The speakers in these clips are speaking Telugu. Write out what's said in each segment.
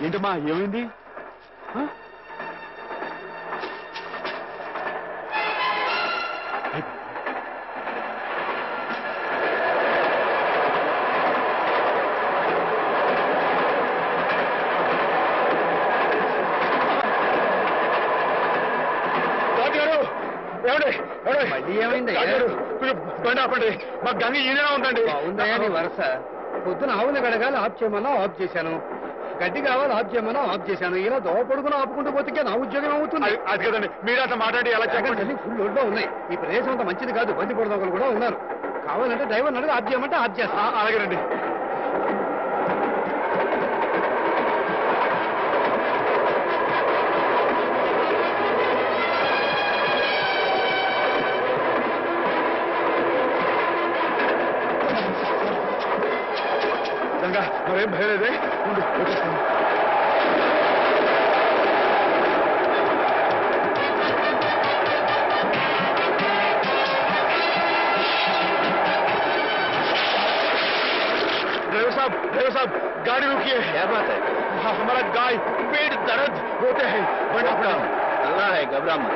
ఏంటమ్మా ఏమైంది? ఏమైంది? బండి ఆపండి. మా గంగ ఈయన ఉందండి. ఉందయ్యా నీ వరస. పొద్దున ఆవుని గడగాలి ఆఫ్ చేయమన్నా ఆఫ్ చేశాను, గడ్డి కావాలి ఆఫ్ చేయమన్నా ఆఫ్ చేశాను. ఇలా దోవ పొడుగున ఆపుకుంటూ పోతే నా ఉద్యోగం అవుతుంది. అది కదండి, మీరు అట్లా మాట్లాడి ఎలా చెప్పండి. ఫుల్ ఒడ్లో ఉన్నాయి. ఈ ప్రదేశం అంతా మంచిది కాదు, బంది పొడదొకలు కూడా ఉన్నారు. కావాలంటే డ్రైవర్ అడుగు ఆఫ్ చేయమంటే ఆఫ్ చేస్తా. అలాగేనండి. గంగా మరేం భయం లేదే, ఉండు వచ్చేస్తాను. ड्राइवर साहब गाड़ी रुकिए। क्या बात है? हमारा गाय पेट दर्द होते हैं। बड़ा अल्लाह है, घबरा मत।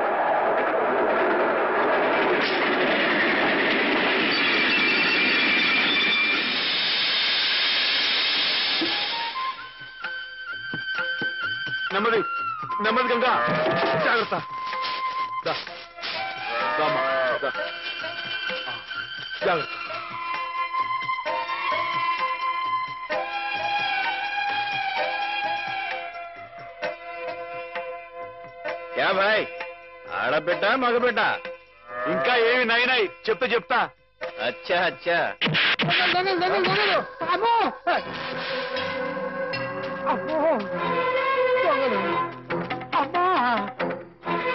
నెమ్మది నెమ్మది గంగా, జాగ్రత్త. జాగ్రత్త. क्या भाई, ఆడబిడ్డ మగబిడ్డ? ఇంకా ఏమి నైనాయి చెప్తే చెప్తా. అచ్చా అచ్చా.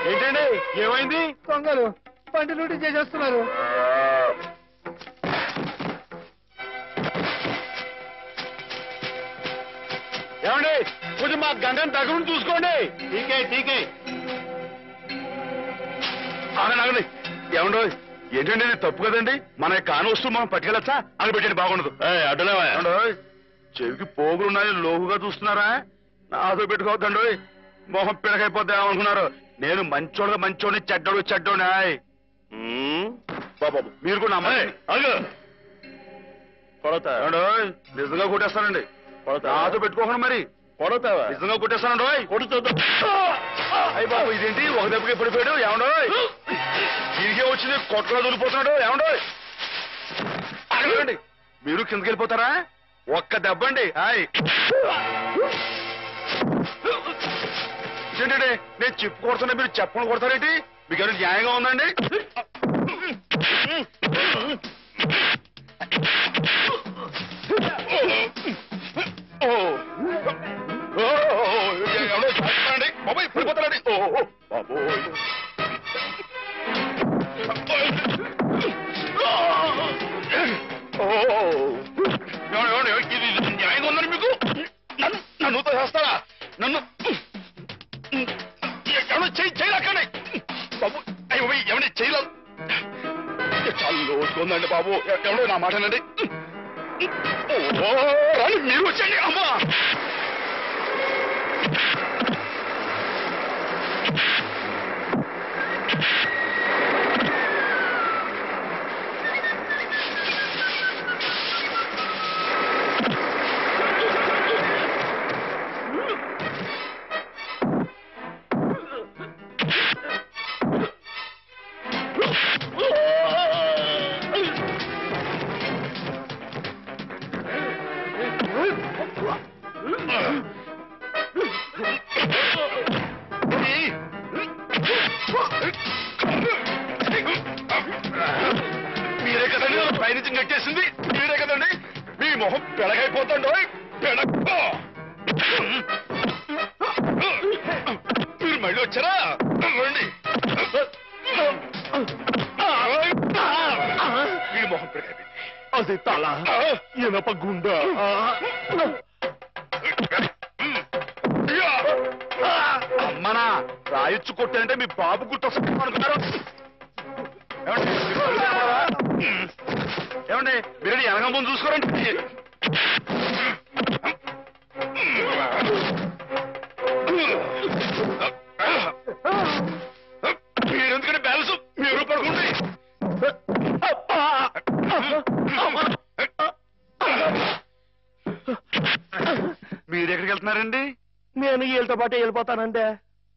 ఏంటండి ఏమైంది? దొంగలు బండి లూటీ చేసేస్తున్నారు. ఏమండి కొంచెం మా గంగని దగ్గర చూసుకోండి. ఠీకే ఠీకే. ఆగండి. ఏమండో ఏంటండి ఇది తప్పు కదండి. మన కాని వస్తువు మనం పట్టుకెళ్ళచ్చా అని పెట్టండి, బాగుండదు. అడ్డలేవా? చెవికి పోగులున్నాయి, లోహుగా చూస్తున్నారా? నాతో పెట్టుకోవద్దండి, మొహం పిడకైపోద్దా అనుకున్నారు. నేను మంచోడిని చెడ్డోని. బాబు మీరు కూడా కొడతా. నిజంగా కొట్టేస్తానండి. నాతో పెట్టుకోకుండా మరి కొడతావా? నిజంగా కొట్టేస్తానండి. కొడుతుందా? అయ్యి బాబు ఇదేంటి ఒక దెబ్బకి పడిపోయాడు? ఏమండో తిరిగే వచ్చింది కొట్టలో దూరిపోతున్నాడు. ఏమండో అడగండి, మీరు కిందకి వెళ్ళిపోతారా? ఒక్క దెబ్బండి. ఏంటండి నేను చెప్పు కొడుతున్నా, మీరు చెప్పను కొడతారేంటి? మీకు ఏమైనా న్యాయంగా ఉందండి? ఎవడో చేస్తానండి బాబాయ్, పడిపోతారండి. బాబోయ్ ఇది న్యాయంగా ఉందండి మీకు? నన్ను చేస్తారా? నన్ను ఎవడో చేయలేకండి బాబు. ఎవరి చేయలేదు. చాలా లోటుకుందండి బాబు. ఎవడో నా మాటనండి. రాని మీరు వచ్చండి. అమ్మా మీరే కదండి పైనుంచి నెట్టేసింది, మీరే కదండి. మీ మొహం పెడగైపోతాండో. మీరు మళ్ళీ వచ్చారా? రండి. మీ మొహం పెడగైపోయింది. అది తల ఇనప గుండె. అమ్మనా రాయొచ్చు కొట్టారంటే మీ బాబు గుర్తొస్తా అనుకున్నారు. ఏమండి మీరు వెనక ముందు చూసుకోరండి. మీరు ఎక్కడికి వెళ్తున్నారండి? నేను వీళ్ళతో పాటు వెళ్ళిపోతానంటే.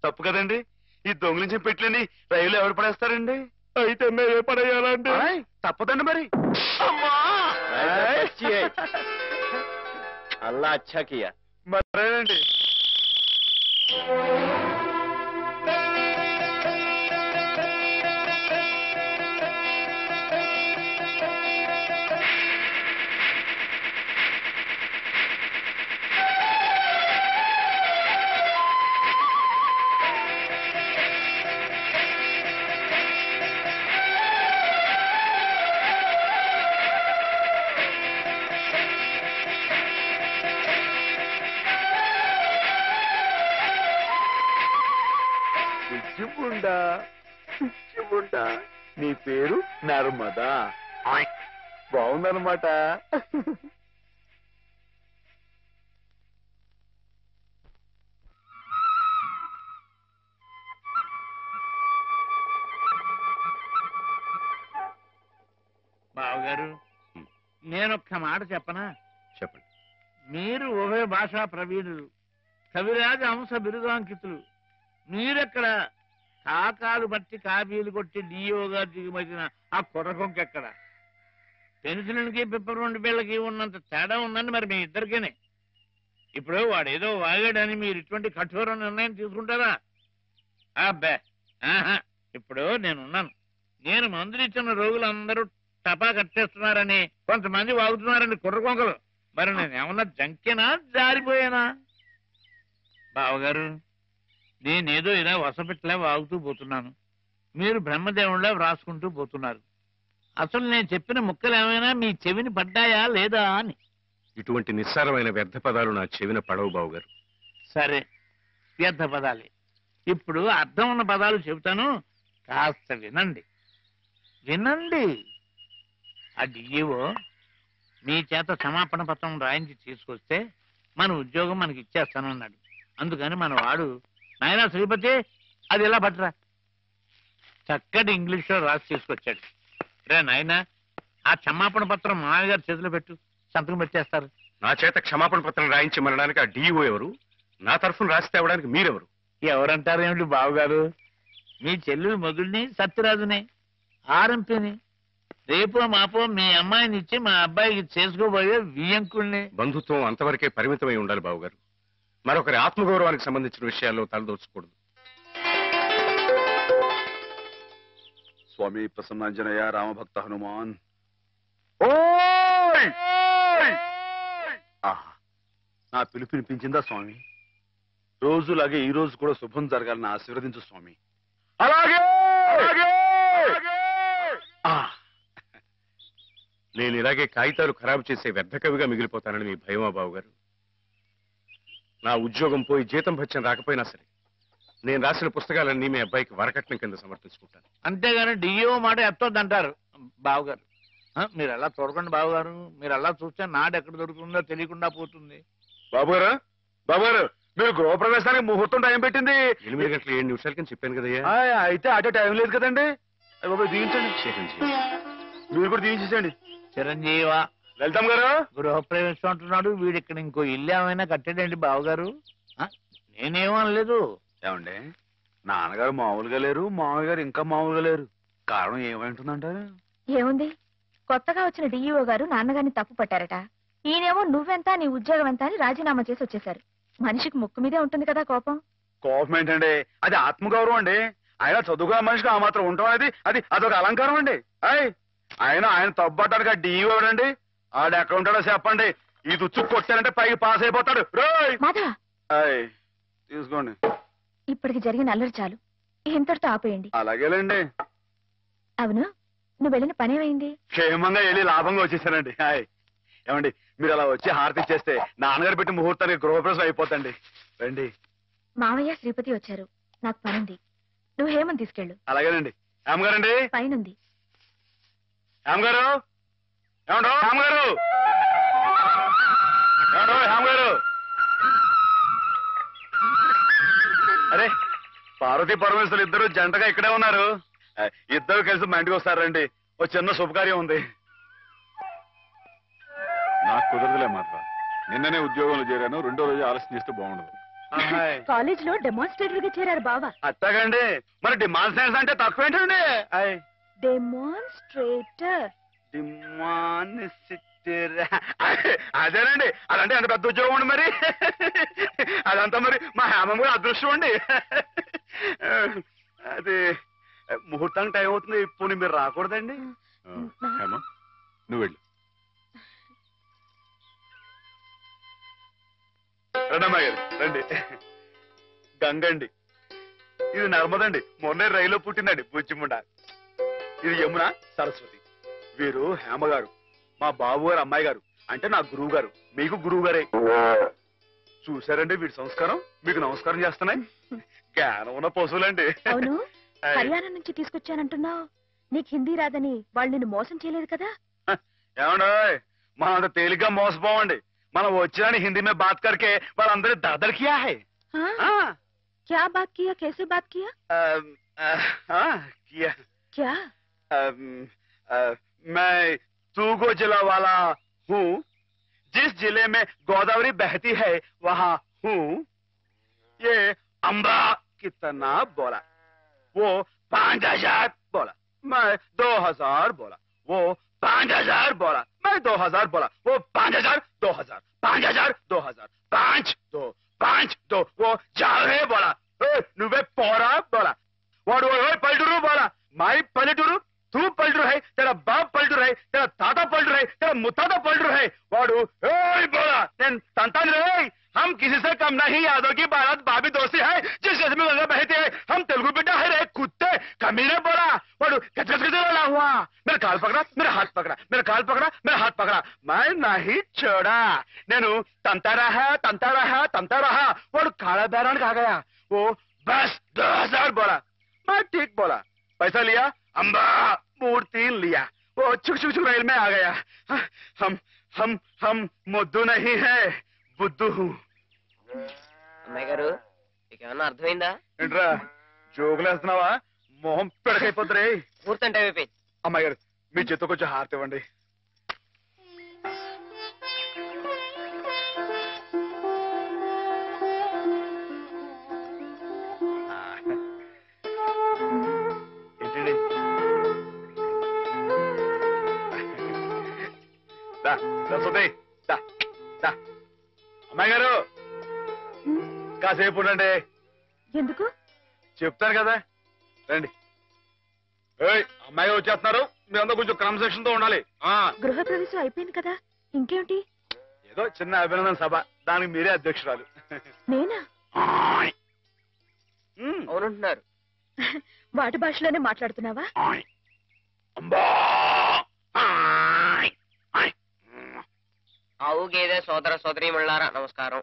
తప్పు కదండి, ఈ దొంగిలించిన పెట్టిలని రైలు ఎవరు పడేస్తారండి? అయితే మేమే పడేయాలండి. ఆయ్, తప్పదండి మరి. అల్లా అచ్చా కియా. మరేనండి. పిచ్చిముండా, నీ పేరు నర్మదా. బాగుందన్నమాట. బావగారు, నేనొక్క మాట చెప్పనా? చెప్పండి. మీరు ఉభయ భాషా ప్రవీణులు, కవిరాజ అంశ బిరుదాంకితులు. మీరెక్కడ కాకాలు బట్టి కాపీలు కొట్టి డియోగా దిగుమతిన ఆ కుర్రకొంకెక్కడ? పెన్సిల్కి పిప్పర్ బిళ్ళకి ఉన్నంత తేడా ఉందండి మరి మీ ఇద్దరికేనే. ఇప్పుడు వాడేదో వాగాడని మీరు ఇటువంటి కఠోర నిర్ణయం తీసుకుంటారా? అబ్బే, ఆహా. ఇప్పుడు నేనున్నాను. నేను మందులు ఇచ్చిన రోగులందరూ టపా కట్టేస్తున్నారని కొంతమంది వాగుతున్నారండి కుర్రకొంకలు. మరి నేనేమన్నా జంకేనా, జారిపోయానా? బావగారు, నేనేదో ఇలా వసపెట్టలే వాగుతూ పోతున్నాను, మీరు బ్రహ్మదేవుళ్ళ వ్రాసుకుంటూ పోతున్నారు. అసలు నేను చెప్పిన ముక్కలు ఏమైనా మీ చెవిని పడ్డాయా లేదా అని. ఇటువంటి నిస్సారమైన వ్యర్థ పదాలు నా చెవిన పడవు బావుగారు. సరే, వ్యర్థ పదాలే. ఇప్పుడు అర్థం ఉన్న పదాలు చెబుతాను, కాస్త వినండి. వినండి. ఆ డిఈఓ మీ చేత క్షమాపణ పత్రం రాయించి తీసుకొస్తే మన ఉద్యోగం మనకి ఇచ్చేస్తానన్నాడు. అందుకని మన వాడు, నాయనా శ్రీపతి, అది ఎలా పట్టరా, చక్కటి ఇంగ్లీష్లో రాసి తీసుకొచ్చాడు. రే నాయనా, ఆ క్షమాపణ పత్రం మామయ్య గారి చేతిలో పెట్టు, సంతకం పెట్టేస్తారు. నా చేత క్షమాపణ పత్రం రాయించమనడానికి ఆ డిఓ ఎవరు? నా తరఫున రాసి తేవడానికి మీరెవరు? ఎవరంటారు ఏమిటి బావగారు? మీ చెల్లెలు మొగుడిని, సత్యరాజుని, ఆర్ఎంపీని. రేపో మాపో మీ అమ్మాయిని ఇచ్చి మా అబ్బాయికి చేసుకోబోయే వియ్యంకుల్ని. బంధుత్వం అంతవరకే పరిమితమై ఉండాలి బావుగారు. మరొకరి ఆత్మగౌరవానికి సంబంధించిన విషయాల్లో తలదోచకూడదు. స్వామి ప్రసన్నాంజనేయ రామభక్త హనుమాన్. ఆహా, నా పిలుపు వినిపించిందా స్వామి? రోజులాగే ఈ రోజు కూడా శుభం జరగాలని ఆశీర్వదించు స్వామి. అలాగే. నేను ఇలాగే కాగితాలు ఖరాబు చేసే వ్యర్థ కవిగా మిగిలిపోతానని మీ భయమా బావుగారు? నా ఉద్యోగం పోయి జీతం భత్యం రాకపోయినా సరే నేను రాసిన పుస్తకాలన్నీ మీ అబ్బాయికి వరకట్నం కింద సమర్పించుకుంటాను. అంతేగాని డిఓ మాట ఎత్తొద్దంటారు బావగారు. మీరు అలా చూడకండి బావగారు, మీరు అలా చూస్తే నాడు ఎక్కడ దొరుకుతుందో తెలియకుండా పోతుంది. బాబుగారు, బాబుగారు, మీరు గృహప్రవేశానికి ముహూర్తం టైం పెట్టింది 8 గంటల 7 నిమిషాల కింద చెప్పాను కదయ్యా. అయితే అటే టైం లేదు కదండి. బాబు దీవించండి. చిరంజీవి, మీరు కూడా దీవించండి. చిరంజీవ వెళ్తాం గారు. గృహప్రవేశం అంటున్నాడు వీడు. ఇక్కడ ఇంకో ఇల్లు ఏమైనా కట్టాడండి బావగారు? నేనేమనలేదు. ఏమండి, నాన్నగారు మామూలుగా లేరు, మామయ్య గారు ఇంకా మామూలుగా లేరు. కారణం ఏమంటుందంటారు? ఏముంది, కొత్తగా వచ్చిన డిఈఓ గారు నాన్నగారిని తప్పు పట్టారట. ఈయనేమో నువ్వెంత నీ ఉద్యోగం ఎంత అని రాజీనామా చేసి వచ్చేశారు. మనిషికి ముక్కు మీదే ఉంటుంది కదా కోపం. కోపం ఏంటండి, అది ఆత్మగౌరవం అండి. ఆయన చదువుకున్న మనిషికి ఆ మాత్రం ఉండటం అనేది అదొక అలంకారం అండి. ఆయన తప్పడానికి ఆ డిఈఓ అండి. ఆడు ఎక్కడ ఉంటాడో చెప్పండి, ఈ తుచ్చు కొట్టారంటే పైకి పాస్ అయిపోతాడు. మాధవ, తీసుకోండి. ఇప్పటికి జరిగిన అల్లరి చాలు, ఇంతటితో ఆపేయండి. అలాగేలేండి. అవును, నువ్వు వెళ్ళిన పనేమైంది? క్షేమంగా వెళ్ళి లాభంగా వచ్చేసానండి. ఏమండి, మీరు అలా వచ్చి హారతి ఇచ్చేస్తే నాన్నగారు పెట్టి ముహూర్తానికి గృహప్రవేశం అయిపోతండి. రండి. మావయ్య శ్రీపతి వచ్చారు, నాకు పనుంది. నువ్వు హేమని తీసుకెళ్ళు. అలాగేనండి. హేమగారండి పైనుంది. హేమగారు, ఏమండో హేమగారు, ఏమండో హేమగారు. అరే, పార్వతీ పరమేశ్వరులు ఇద్దరు జంటగా ఇక్కడే ఉన్నారు. ఇద్దరు కలిసి మా ఇంటికి వస్తారండి. ఓ చిన్న శుభకార్యం ఉంది. నాకు కుదరదులే మాత్రం. నిన్ననే ఉద్యోగంలో చేరాను, 2వ రోజు ఆలస్యం చేస్తే బాగుండదు. కాలేజ్ లో డెమాన్స్ట్రేటర్ గా చేరారు బావా. అట్టగండి, మరి డిమాన్స్ట్రేషన్ అంటే తక్కువ ఏంటండి? డెమాన్స్ట్రేటర్. అదేనండి, అదంటే అంత పెద్ద ఉద్యోగం అండి మరి. అదంతా మరి మా హేమం కూడా అదృష్టం అండి. అది ముహూర్తానికి టైం అవుతుంది, ఇప్పుడు మీరు రాకూడదండి. హేమ, నువ్వు వెళ్ళు. రండమ్మా గారు రండి. గంగండి, ఇది నర్మదండి, మొన్నే రైల్లో పుట్టిందండి బుజ్జిముండ. ఇది యమున, సరస్వతి. వీరు హేమ గారు, మా బాబు గారు అమ్మాయి గారు, అంటే నా గురువు గారు, మీకు గురువు గారే. చూసారండి వీడి సంస్కారం, మీకు నమస్కారం చేస్తున్నాయి. జ్ఞానం ఉన్న పశువులండి. అవును, హర్యానా నుంచి తీసుకొచ్చానంటున్నావు. నీకు హిందీ రాదని వాళ్ళు నిన్ను మోసం చేయలేదు కదా? ఏమండో, మనం అంత తేలిగ్గా మోసపోవండి. మనం వచ్చిన హిందీ में बात करके వాళ్ళందరూ दरदर किया है. क्या बात किया, कैसे बात किया? किया क्या? मैं तूगो जिला वाला हूँ, जिस जिले में गोदावरी बहती है वहाँ हूँ. ये अम्बा कितना बोला, वो 5000 बोला, मैं 2000 बोला, वो 5000 बोला, मैं 2000 बोला, वो 5000 2000 5000 2000 5 2 5 2 वो जावे बोला, నువ్వే పోరా बोला, వాడు పల్లెటూరు बोला, మై పల్లెటూరు, तू पलटू है, तेरा बाप पलटू है, तेरा ताता पलटू है, तेरा मुताता पलटू है. वाडू बोला, संतान रे, हम किसी से कम नहीं. यादव की बारात भाभी दोस्ती है, जिस देश में गंगा बहती है, हम तेलुगु बेटा है रे कुत्ते. कमीने बोला, वाडू गजगज लड़ा हुआ, मेरा काल पकड़ा, मेरा हाथ पकड़ा, मेरा काल पकड़ा, मेरा हाथ पकड़ा, मैं नहीं छोड़ा. నేను తంతా रहा. वाडू काला बैरान आ गया. वो बस 2000 बोला. मैं ठीक बोला, पैसा लिया, अम्बा मूर्ति लिया. वो छुक छुक छुक रेल में आ गया. हम मुद्दू नहीं है, बुद्धू हूँ. అమ్మాయి గారు మీకు ఏమన్నా అర్థమైందా? ఏంట్రా జోకులు వేస్తున్నావా? మొహం పెడకైపోద్దురే. పూర్తి టైం అయిపోయింది. అమ్మాయి గారు మీ చేతితో కొంచెం హారతి ఇవ్వండి. ఏంటండి అమ్మాయి గారు కాసేపు ఉండండి. ఎందుకు? చెప్తాను కదా, రండి. ఏయ్, అమ్మాయి వచ్చేస్తున్నారు, మీరందరూ కొంచెం క్రమశిక్షణ తో ఉండాలి. గృహ ప్రవేశం అయిపోయింది కదా, ఇంకేమిటి? ఏదో చిన్న అభినందన సభ, దానికి మీరే అధ్యక్షురాలు. నేనా? అవునంటున్నారు. వాటి భాషలోనే మాట్లాడుతున్నావా? ఆవు గేదె సోదర సోదరీమణులారా నమస్కారం.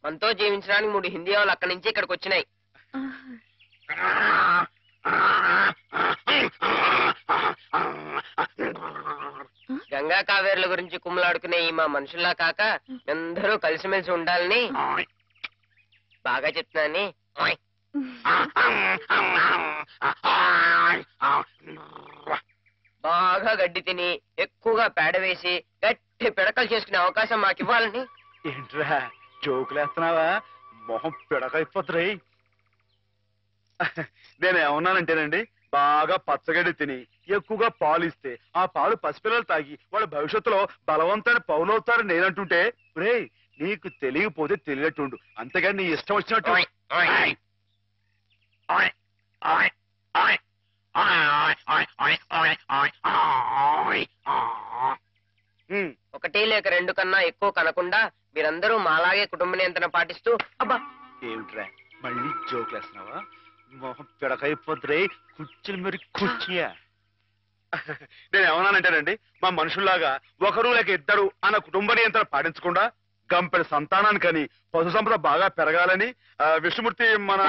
మనతో జీవించడానికి 3 హిందీ వాళ్ళు అక్కడి నుంచి ఇక్కడికి వచ్చినాయి. గంగా కావేరుల గురించి కుమ్మలాడుకునే ఈ మా మనుషుల్లా కాక అందరూ కలిసిమెలిసి ఉండాలని బాగా చెప్తున్నాని. బాగా గడ్డి తిని ఎక్కువగా పేడ వేసి గట్టి పిడకలు చేసుకునే అవకాశం మాకు ఇవ్వాలని. ఏంట్రా జోకులేస్తున్నావా? మొహం పిడకైపోతురే. నేను ఏమన్నానంటేనండి, బాగా పచ్చగడ్డి తిని ఎక్కువగా పాలు ఇస్తే ఆ పాలు పసిపిల్లలు తాగి వాళ్ళ భవిష్యత్తులో బలవంతమైన పౌలవుతారని నేనంటుంటే, రే నీకు తెలియకపోతే తెలియట్టుండు, అంతేగాని నీ ఇష్టం వచ్చినట్టు. ఒకటి లేక 2 కన్నా ఎక్కువ కనకుండా మీరందరూ మాలాగే కుటుంబ నియంత్రణ పాటిస్తూ. అబ్బా ఏమిట్రా మళ్ళీ జోకులేస్తున్నావా? మొహం పిడకైపోతురే. కుర్చీలు మరి కుర్చీయా? నేను ఏమన్నానంటేనండి, మా మనుషుల్లాగా ఒకరు లేక ఇద్దరు అన్న కుటుంబ నియంత్రణ పాటించకుండా గంపెడు సంతానాన్ని కని పశు సంపద బాగా పెరగాలని విష్ణుమూర్తి మన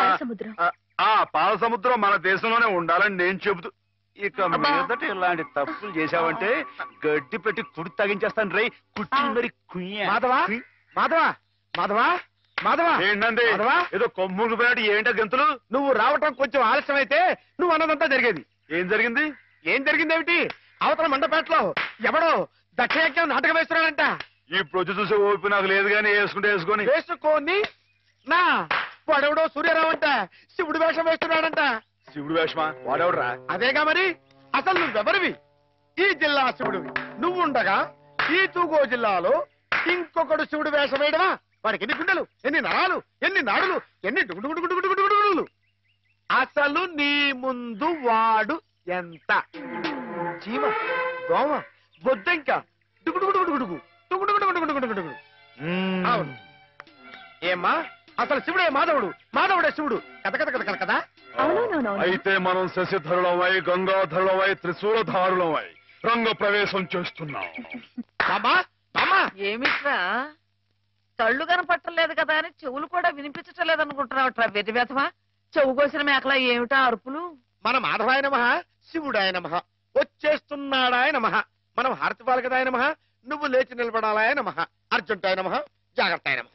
పాల సముద్రం మన దేశంలోనే ఉండాలని నేను చెబుతూ, ఇక మీదట ఇలాంటి తప్పులు చేశావంటే గడ్డి పెట్టి కుడి తగించేస్తాను రే. కుర్చీలు మరి కుయ్యా. మాధవా మాధవా మాధవా మాధవా ఏంటండి ఏదో కొమ్ములు పోయినట్టు ఏంటో గంతులు? నువ్వు రావటం కొంచెం ఆలస్యం అయితే నువ్వు అన్నదంతా జరిగేది. ఏం జరిగింది? ఏం జరిగిందేమిటి? అవతల మండపేటలో ఎవడో దక్షయజ్ఞం నాటకం వేస్తున్నాడంట. ఇప్పుడు వచ్చి చూసే ఓపి నాకు లేదు కానీ వేసుకుంటే వేసుకొని. వేసుకొని నా వాడెవడో సూర్యరావు అంట శివుడు వేషం వేస్తున్నాడంట. శివుడు వేషమా? వాడెవడరా? అదేగా మరి. అసలు నువ్వెవరివి? ఈ జిల్లా శివుడివి. నువ్వుండగా ఈ తూగో జిల్లాలో ఇంకొకడు శివుడు వేషం వేయడమా? వాడికి ఎన్ని గుండెలు, ఎన్ని నరాలు, ఎన్ని నాడులు, ఎన్ని డుగుడుగుడుగుడుగుడుగుడుగుడుగులు. అసలు నీ ముందు వాడు ఎంత? జీవ, దోమ, బొద్దంక, డుగుడుగుడుగుడుగుడుగు డుగుడుగుడుగుడుగుడుగుడుగుడుగు. అవును. ఏమ్మా, అసలు శివుడే మాధవుడు, మాధవుడే శివుడు. కథ కథ కథ కథ కదా. అయితే మనం శశిధరులమై, గంగాధరులమై, త్రిశూలధారులమై రంగ ప్రవేశం చేస్తున్నాం. బామ్మా, బామ్మా, ఏమిట్రా కళ్ళు కనపట్టలేదు కదా అని చెవులు కూడా వినిపించటలేదు అనుకుంటున్నావుట్రా వెర్రి వెధవా. చెవు కోసిన మేకలా ఏమిటా అరుపులు? మన మాధవాయ నమః, శివుడాయ నమః, వచ్చేస్తున్నాడాయ నమః. మనం హారతి పాలకదాయ నమః, నువ్వు లేచి నిలబడాలాయ నమః, అర్జుంటాయ నమః, జాగ్రత్తాయ నమః.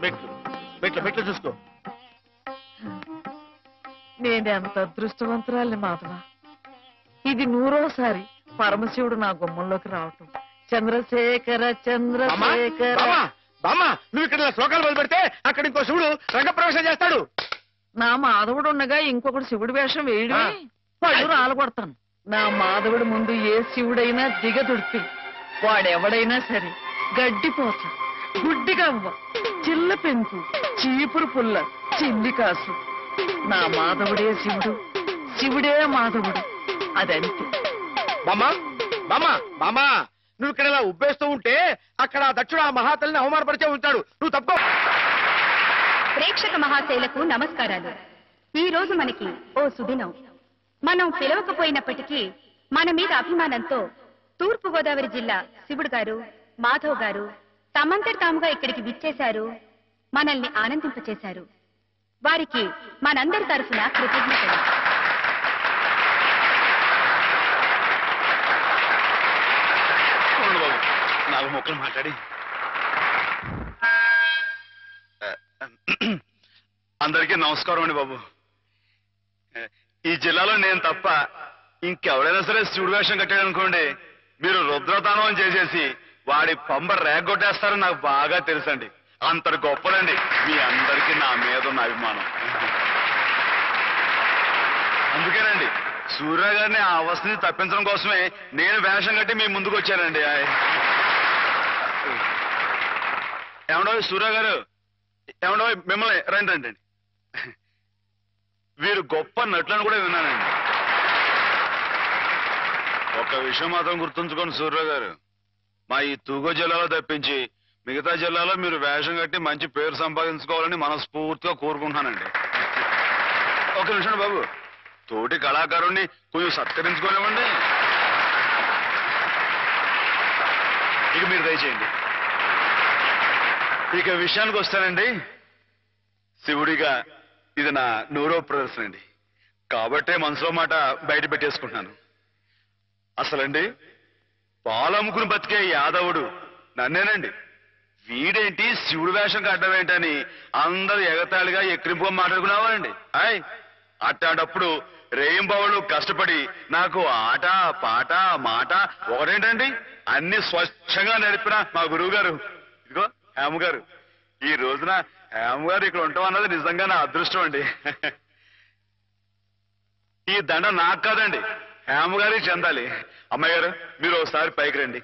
మెట్లు మెట్లు మెట్లు చూసుకో. నేనెంత అదృష్టవంతురాలి మాధవ. ఇది 100వ పరమశివుడు నా గుమ్మంలోకి రావటం. చంద్రశేఖర చంద్రశేఖర. బామ్మా, బామ్మా, నువ్వు ఇక్కడ ఇలా శ్లోకాలు మొదలు పెడితే అక్కడ ఇంకో శివుడు రంగప్రవేశం చేస్తాడు. నా మాధవుడు ఉండగా ఇంకొకటి శివుడి వేషం వేయడమే పళ్ళు రాలగొడతాను. నా మాధవుడి ముందు ఏ శివుడైనా దిగదుడిపి వాడెవడైనా సరే గడ్డిపోచ, గుడ్డిగవ్వ, చిల్ల పెంకు, చీపురు పుల్ల, చిల్లి కాసు. నా మాధవుడే శివుడు, శివుడే మాధవుడు. అదంతే. బామ్మా, బామ్మా, బామ్మా, నువ్వు ఇక్కడ ఇలా ఉబ్బేస్తూ ఉంటే అక్కడ దక్షుడు ఆ మహాతల్లిని అవమానపరిచే ఉంటాడు. నువ్వు తప్పుకో. ప్రేక్షక మహాశైలకు నమస్కారాలు. ఈ రోజు మనకి ఓ సుదినం. మనం పిలవకపోయినప్పటికీ మన మీద అభిమానంతో తూర్పు గోదావరి జిల్లా శివుడు గారు, మాధవ్ గారు తమంతటి తాముగా ఇక్కడికి విచ్చేశారు, మనల్ని ఆనందింపచేశారు. వారికి మనందరి తరఫున కృతజ్ఞతలు. నాకు మొక్కలు మాట్లాడి అందరికీ నమస్కారం అండి బాబు. ఈ జిల్లాలో నేను తప్ప ఇంకెవడైనా సరే శివుడు వేషం కట్టాడు అనుకోండి, మీరు రుద్రతానం చేసేసి వాడి పంబ రేగొట్టేస్తారని నాకు బాగా తెలుసండి. అంతటి గొప్పలండి మీ అందరికీ నా మీద ఉన్న అభిమానం. అందుకేనండి సూర్య గారిని ఆ అవస్థని తప్పించడం కోసమే నేను వేషం కట్టి మీ ముందుకు వచ్చానండి. ఏమండో సూర్య గారు, ఏమండో మిమ్మల్ని రండి రండి. వీరు గొప్ప నటులను కూడా విన్నానండి. ఒక విషయం మాత్రం గుర్తుంచుకోండి సూర్య గారు, మా ఈ తూగో జిల్లాలో తప్పించి మిగతా జిల్లాలో మీరు వేషం కట్టి మంచి పేరు సంపాదించుకోవాలని మనస్ఫూర్తిగా కోరుకుంటున్నానండి. ఒక నిమిషం బాబు, తోటి కళాకారుణ్ణి కొంచెం సత్కరించుకోనివ్వండి. ఇక మీరు దయచేయండి. ఇక విషయానికి వస్తానండి. శివుడిగా ఇది నా 100వ ప్రదర్శన అండి, కాబట్టే మనసులో మాట బయట పెట్టేసుకుంటున్నాను. అసలండి పాలమ్ముకుని బతికే యాదవుడు నన్నేనండి. వీడేంటి శివుడు వేషం కట్టడం ఏంటని అందరూ ఎగతాళిగా ఎక్కిరింపుగా మాట్లాడుకున్నావారండి. అట్టాడప్పుడు రేయింబావులు కష్టపడి నాకు ఆట పాట మాట ఒకటేంటండి అన్ని స్వచ్ఛంగా నడిపిన మా గురువు గారు, ఇదిగో హేమ గారు. ఈ రోజున హేమ గారు ఇక్కడ ఉంటాం అన్నది నిజంగా నా అదృష్టం అండి. ఈ దండ నాకు కాదండి, హేమ గారికి చెందాలి. అమ్మాయి గారు మీరు ఒకసారి పైకి రండి.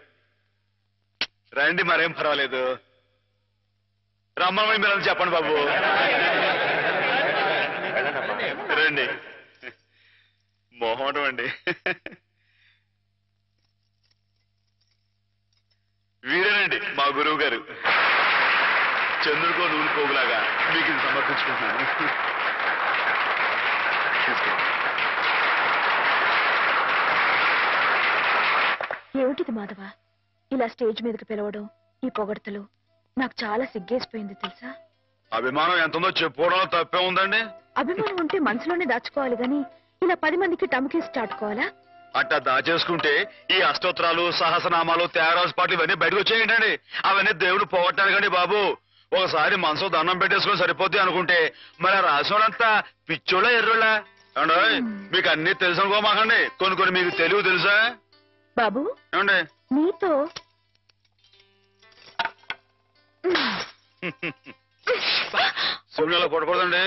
రండి, మరేం పర్వాలేదు. రమ్మని మీరు అని చెప్పండి బాబు. రండి. మొహమాటం అండి. వీరేనండి మా గురువు గారు. చంద్రుడికో నూనె పోగులాగా మీకు ఇది సమర్పించుకుంటున్నాను. ఏమిటిది మాధవ, ఇలా స్టేజ్ మీదకి పిలవడం, ఈ పొగడతలు నాకు చాలా సిగ్గేసిపోయింది తెలుసా. అభిమానం ఎంతుందో చెప్పుకోవడంలో తప్పే ఉందండి. అభిమానం ఉంటే మనసులోనే దాచుకోవాలి గాని ఇలా 10 మందికి టముకేసి చాటుకోవాలా? అట్టా దాచేసుకుంటే ఈ అష్టోత్తరాలు, సహస్రనామాలు, త్యాగరాజు పాటలు ఇవన్నీ బయటకు వచ్చేయండి. అవన్నీ దేవుడు పోగొట్టారు కానీ బాబు, ఒకసారి మనసు దండం పెట్టేసుకొని సరిపోద్ది అనుకుంటే మరి రాసినంతా పిచ్చోళ్ళ ఎర్రోళ్ళ ఏమండి మీకు అన్ని తెలుసు అనుకోమాకండి కొన్ని కొన్ని మీకు తెలివి తెలుసా బాబు ఏమండి నీతో శివుని అలా కొట్టకూడదండి